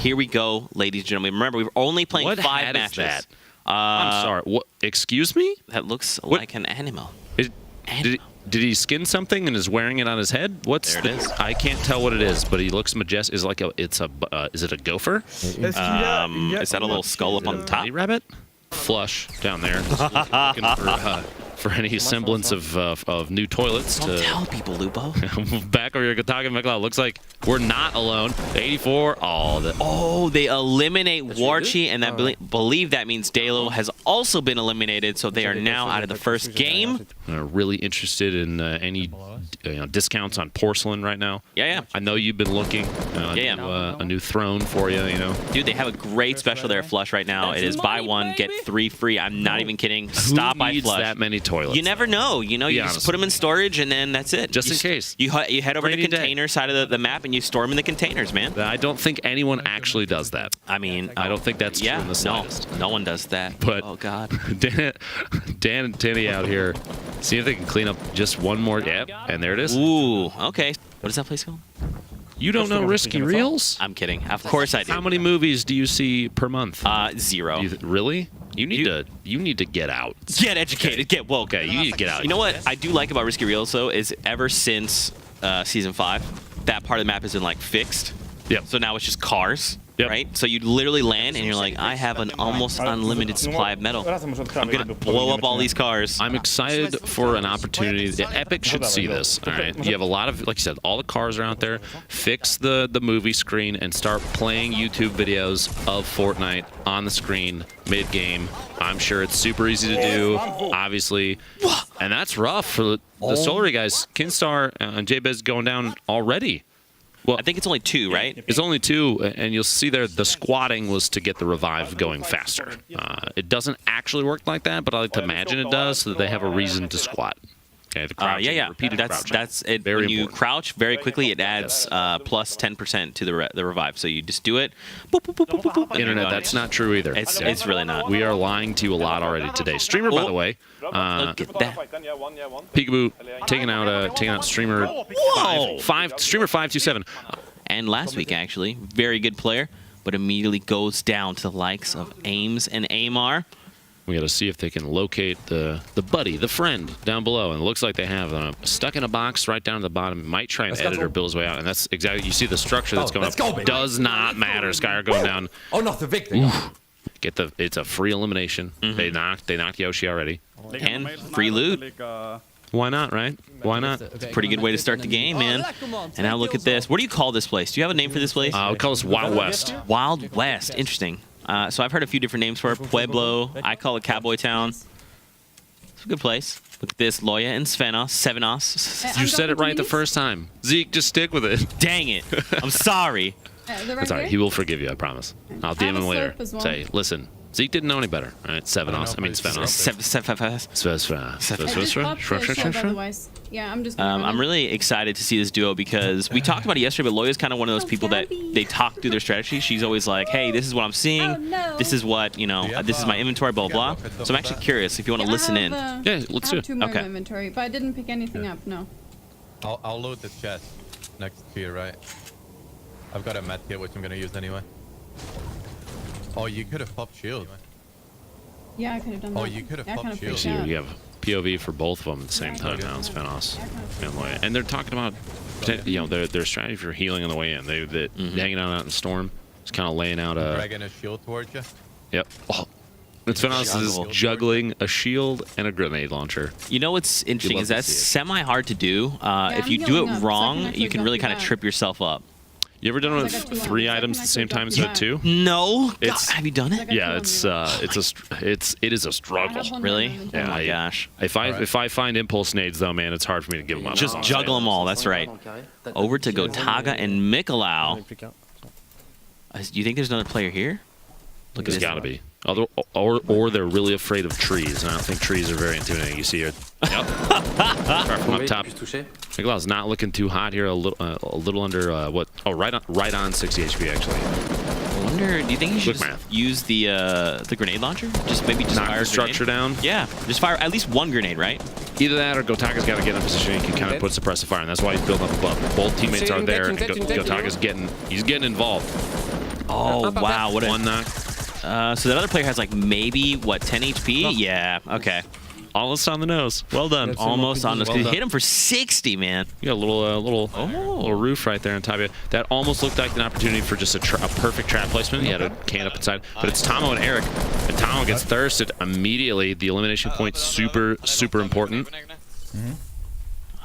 Here we go, ladies and gentlemen. Remember, we were only playing what 5 hat matches. Is that? I'm sorry. What? Excuse me? That looks like an animal. Did he skin something and is wearing it on his head? What's there? It is. I can't tell what it is, but he looks majestic. Is like a? It's a. Is it a gopher? Is that a little skull up on the top? Bunny rabbit? Flush down there. Looking for any semblance of new toilets. Don't tell people, Lupo. Back over here, Gotaga McLeod. Looks like we're not alone. 84. Oh, they eliminate Warchi, and I believe that means Dalo has also been eliminated, so they are now out of the first game. Really interested in any discounts on porcelain right now. Yeah. I know you've been looking. A new throne for you, Dude, they have a great special there, Flush, right now. It is buy one, get 3 free. I'm not even kidding. Stop by Flush. That many toilets? You never know. You just put them in storage, and then that's it. Just in case. You head over to the container side of the map, and you store them in the containers, man. I don't think anyone actually does that. I mean, I don't think that's true in the slightest. No one does that. But oh God, Dan and Tinny out here. See if they can clean up just one more. Yep, and there it is. Ooh, okay. What is that place called? You don't know Risky Reels? I'm kidding. Of course I do. How many movies do you see per month? 0. Really? You need to get out. Get educated. Get woke. Okay, you need to get out. You know what I do like about Risky Reels though is ever since season 5, that part of the map has been like fixed. Yep. So now it's just cars. Yep. Right? So you literally land and you're like, I have an almost unlimited supply of metal. I'm going to blow up all these cars. I'm excited for an opportunity. Epic should see this. All right. You have a lot of, like you said, all the cars are out there. Fix the movie screen and start playing YouTube videos of Fortnite on the screen mid-game. I'm sure it's super easy to do, obviously. And that's rough for the Solary guys. Kinstar and J-Biz going down already. Well, I think it's only 2, right? It's only 2, and you'll see there the squatting was to get the revive going faster. It doesn't actually work like that, but I like to imagine it does, so that they have a reason to squat. Okay, the crouching, repeated crouching. That's it. Very when you important. crouch very quickly, it adds plus 10% to the revive. So you just do it. Boop, boop, boop, boop, boop, boop, Internet, that's not true either. It's really not. We are lying to you a lot already today. Streamer, by the way. Look at that. Peekaboo taking out streamer. Whoa! Streamer 527. And last week, actually, very good player, but immediately goes down to the likes of Ames and Amar. We got to see if they can locate the buddy, the friend down below, and it looks like they have stuck in a box right down at the bottom. Might try and edit or build his way out, and that's exactly. You see the structure that's going up. Does not matter. Skyer going down. Oh, not the victim. It's a free elimination. They knocked Yoshi already. And free loot. Why not, right? Why not? It's a pretty good way to start the game, man. And now look at this. What do you call this place? Do you have a name for this place? We call this Wild West. Wild West. Interesting. So I've heard a few different names for it. Pueblo. I call it Cowboy Town. It's a good place. Look at this. Loya and Sevenos. You said it right the first time. Zeke, just stick with it. Dang it. I'm sorry. That's all right. He will forgive you, I promise. I'll DM him later. Say, listen, Zeke didn't know any better. All right, Sevenos. I mean, Svenos. Yeah, I'm just. I'm really excited to see this duo because we talked about it yesterday, but Loya's kind of one of those people that they talk through their strategy. She's always like, hey, this is what I'm seeing. This is what, this is my inventory, blah, blah, blah. So I'm actually curious if you want to listen in. Yeah, let's do it. 2 more in my inventory, but I didn't pick anything up, no. I'll load the chest next to you, right? I've got a med kit, which I'm going to use anyway. Oh, you could have popped shield. Yeah, I could have done that. Oh, you could have popped shield. So you have POV for both of them at the same time now. It's Fenos and Loya. And they're talking about, their strategy for healing on the way in. They're hanging out in the storm. Just kind of laying out a... Dragging a shield towards you. Yep. Oh. It's Fenos is juggling a shield and a grenade launcher. You know what's interesting is that's semi-hard to do. If you do it wrong, you can really kind of trip yourself up. You ever done it with 3 items at the same time instead of 2? No. Have you done it? Yeah, it is a struggle. Really? Yeah, oh my gosh. If I find impulse nades though, man, it's hard for me to give them up. Just juggle them all. That's right. Over to Gotaga and Mikolau. Do you think there's another player here? Look, there's got to be. Or they're really afraid of trees, and I don't think trees are very intimidating. You see it. Yep. Start from up top. Mikolau's not looking too hot here. A little under what? Oh, right on 60 HP actually. I wonder. Do you think you should use the grenade launcher? Just knock fire the structure down. Yeah, just fire at least 1 grenade, right? Either that or Gotaga's got to get in a position he can kind of put suppressive fire, and that's why he's building up above. Both teammates are there, and Gotaga's getting involved. Oh, wow. What a one knock. So that other player has like maybe, what, 10 HP? Yeah, okay. Almost on the nose. Well done. Almost on us. Well Well done. hit him for 60, man. You got a little roof right there on top of you. That almost looked like an opportunity for just a perfect trap placement. He had a can up inside. But it's Tomo and Eric. And Tomo gets thirsted immediately. The elimination point super important.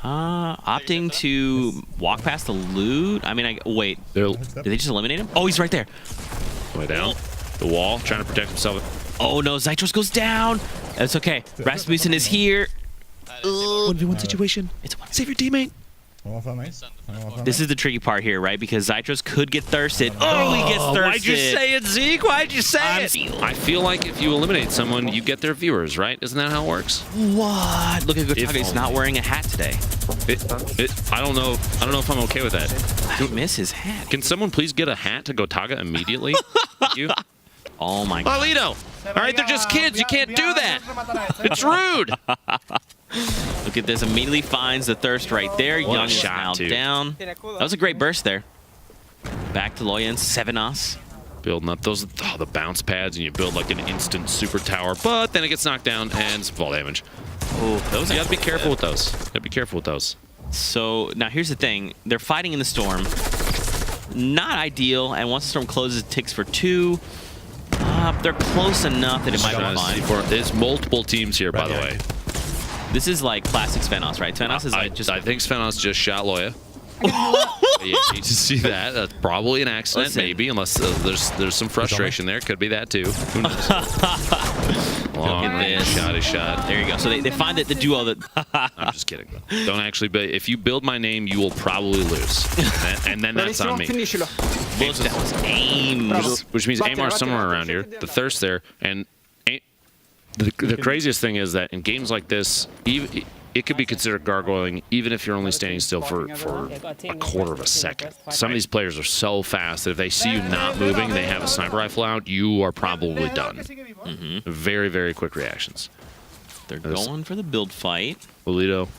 Opting to walk past the loot. I mean, wait. Did they just eliminate him? Oh, he's right there. Way down. The wall, trying to protect himself. Oh no, Zytros goes down. That's okay. Rasmussen is here. 1v1 situation. It's one. Save your teammate. This is the tricky part here, right? Because Zytros could get thirsted. Oh, he gets thirsted. Why'd you say it, Zeke? Why'd you say it? I feel like if you eliminate someone, you get their viewers, right? Isn't that how it works? What? Look at Gotaga. He's not wearing a hat today. I don't know if I'm okay with that. I miss his hat. Can someone please get a hat to Gotaga immediately? Thank you. Oh my God. Alito! All right, they're just kids. You can't do that. It's rude. Look at this. Immediately finds the thirst right there. What a Young is shot, now too. down. That was a great burst there. Back to Loya and 7-us. Building up those the bounce pads, and you build like an instant super tower, but then it gets knocked down and some fall damage. Oh, those You gotta be careful with those. Gotta be careful with those. So now here's the thing. They're fighting in the storm. Not ideal. And once the storm closes, it ticks for 2. They're close enough that it might be fine. There's multiple teams here, by the way. This is like classic Svenos, right? Svenos is like I think Svenos just shot Loya. You need to see that. That's probably an accident, Listen. maybe, unless there's some frustration there. Could be that too. Who knows? Long range shot. There you go. So they find that the duo that... I'm just kidding. Don't actually. But if you build my name, you will probably lose, and then that's on me. Look, that was aim. Which means Amar's somewhere around here. The thirst there, and the craziest thing is that in games like this, it could be considered gargoyling even if you're only standing still for a quarter of a second. Some of these players are so fast that if they see you not moving and they have a sniper rifle out, you are probably done. Very, very quick reactions. They're going for the build fight. Lolito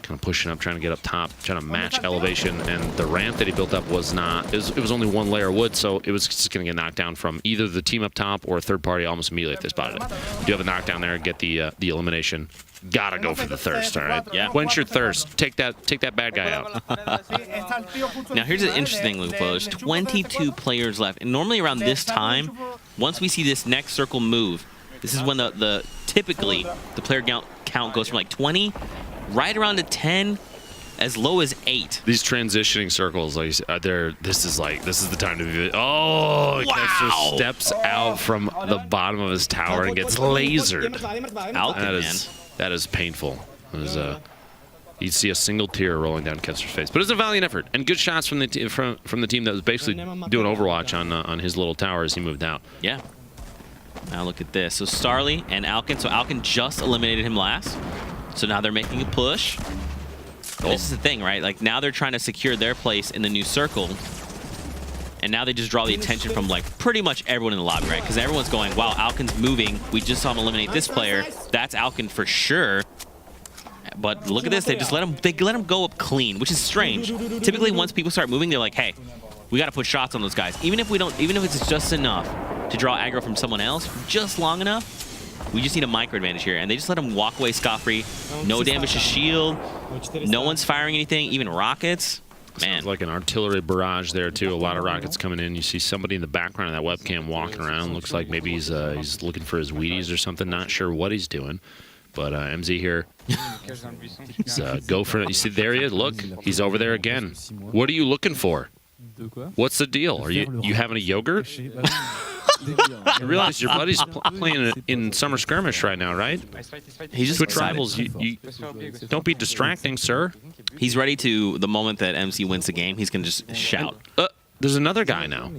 kind of pushing up, trying to get up top, trying to match elevation, and the ramp that he built up was not, it was only one layer of wood, so it was just going to get knocked down from either the team up top or a third party almost immediately if they spotted it. You do have a knockdown there, get the elimination. Gotta go for the thirst, all right? Yeah. Quench your thirst. Take that bad guy out. Now here's the interesting thing, Lupo. There's 22 players left, and normally around this time, once we see this next circle move, this is when typically the player count goes from like 20 right around to 10, as low as 8. These transitioning circles, like this is the time to be. Oh, Kester steps out from the bottom of his tower and gets lasered. That is painful. You'd see a single tear rolling down Kester's face, but it's a valiant effort and good shots from the team that was basically doing Overwatch on his little tower as he moved out. Yeah. Now look at this. So Starly and Alkin. So Alkin just eliminated him last. So now they're making a push. This is the thing, right? Like now they're trying to secure their place in the new circle. And now they just draw the attention from like pretty much everyone in the lobby, right? Because everyone's going, wow, Alkin's moving. We just saw him eliminate this player. That's Alkin for sure. But look at this. They just let him go up clean, which is strange. Typically, once people start moving, they're like, hey, we got to put shots on those guys. Even if it's just enough to draw aggro from someone else, just long enough, we just need a micro advantage here. And they just let him walk away scot-free. No damage to shield. No one's firing anything, even rockets. Man. Sounds like an artillery barrage there, too. A lot of rockets coming in. You see somebody in the background of that webcam walking around. Looks like maybe he's looking for his Wheaties or something. Not sure what he's doing. But MZ here, he's go for it. You see, there he is. Look, he's over there again. What are you looking for? What's the deal? Are you having a yogurt? You realize your buddy's playing in Summer Skirmish right now, right? He's just Twitch Rivals. You don't be distracting, sir. He's ready to, the moment that MC wins the game, he's going to just shout. There's another guy now.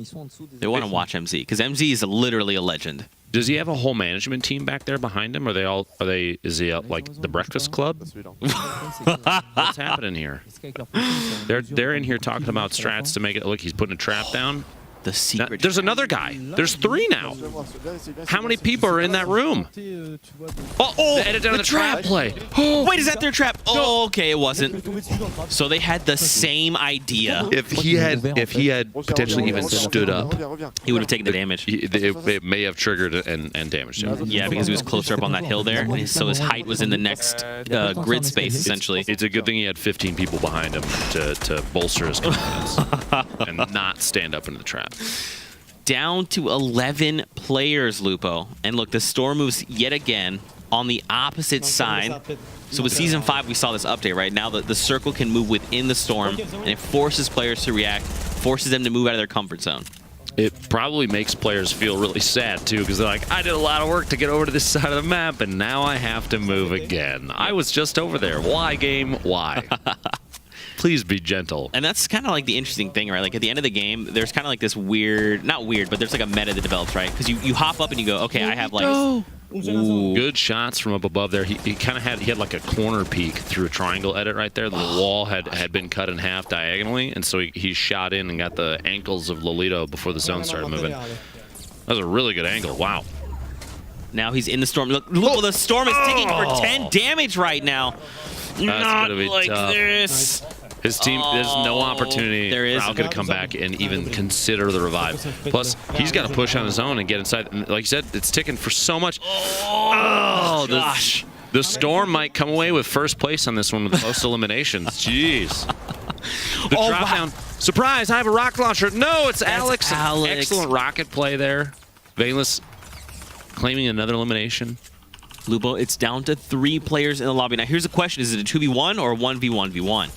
They want to watch MZ, because MZ is literally a legend. Does he have a whole management team back there behind him? Is he like the Breakfast Club? What's happening here? They're in here talking about strats to make it look. He's putting a trap down. The secret. There's another guy. There's 3 now. How many people are in that room? Oh, they edited down the trap play. Oh, wait, is that their trap? Oh, okay, it wasn't. So they had the same idea. If he had potentially even stood up, He would have taken the damage. it may have triggered and damaged him. Yeah, because he was closer up on that hill there, and so his height was in the next grid space, essentially. It's a good thing he had 15 people behind him to bolster his confidence and not stand up into the trap. Down to 11 players, Lupo. And look, the storm moves yet again on the opposite side. So with Season 5, we saw this update, right? Now the circle can move within the storm, and it forces players to react, forces them to move out of their comfort zone. It probably makes players feel really sad, too, because they're like, I did a lot of work to get over to this side of the map, and now I have to move again. I was just over there. Why, game? Why? Please be gentle. And that's kind of like the interesting thing, right? Like at the end of the game, there's kind of like this weird, not weird, but there's like a meta that develops, right? Because you hop up and you go, okay, I have like... Ooh. Good shots from up above there. He kind of had like a corner peek through a triangle edit right there. The wall had been cut in half diagonally, and so he shot in and got the ankles of Lolito before the zone started moving. That was a really good angle. Wow. Now he's in the storm. Look, the storm is ticking for 10 damage right now. That's Not gonna be like tough. this. His team, there's no opportunity there is. for Alka to come back and even consider the revive. Plus, he's got to push on his own and get inside. And like you said, it's ticking for so much. Oh, gosh. The Storm might come away with first place on this one with most eliminations. Jeez. The drop down. Surprise, I have a rocket launcher. No, it's Alex. Excellent rocket play there. Valus claiming another elimination. Lupo, it's down to 3 players in the lobby. Now, here's the question. Is it a 2v1 or a 1v1v1?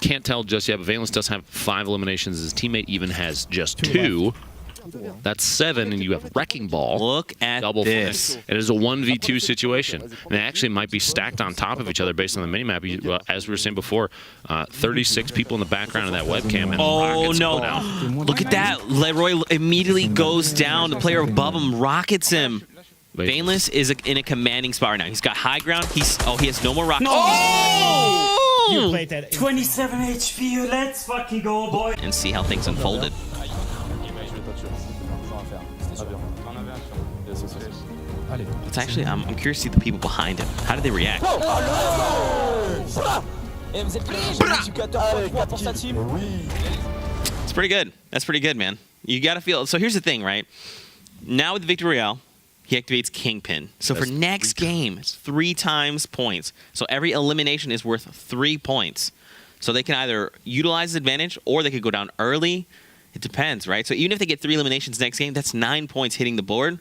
Can't tell just yet, but Valus does have 5 eliminations. His teammate even has just 2. That's 7, and you have Wrecking Ball. Look at double this. It is a 1v2 situation. And they actually might be stacked on top of each other based on the minimap. As we were saying before, 36 people in the background of that webcam. And oh, no. Look at that. Leroy immediately goes down. The player above him rockets him. Valus is in a commanding spot right now. He's got high ground. He has no more rockets. Oh! You played that. 27 HP, let's fucking go, boy. And see how things unfolded. It's actually, I'm curious to see the people behind him. How did they react? It's pretty good. That's pretty good, man. You got to feel. So here's the thing, right? Now with the Victory Royale, he activates Kingpin. So for next game, it's 3 times points. So every elimination is worth 3 points. So they can either utilize the advantage or they could go down early. It depends, right? So even if they get 3 eliminations next game, that's 9 points hitting the board.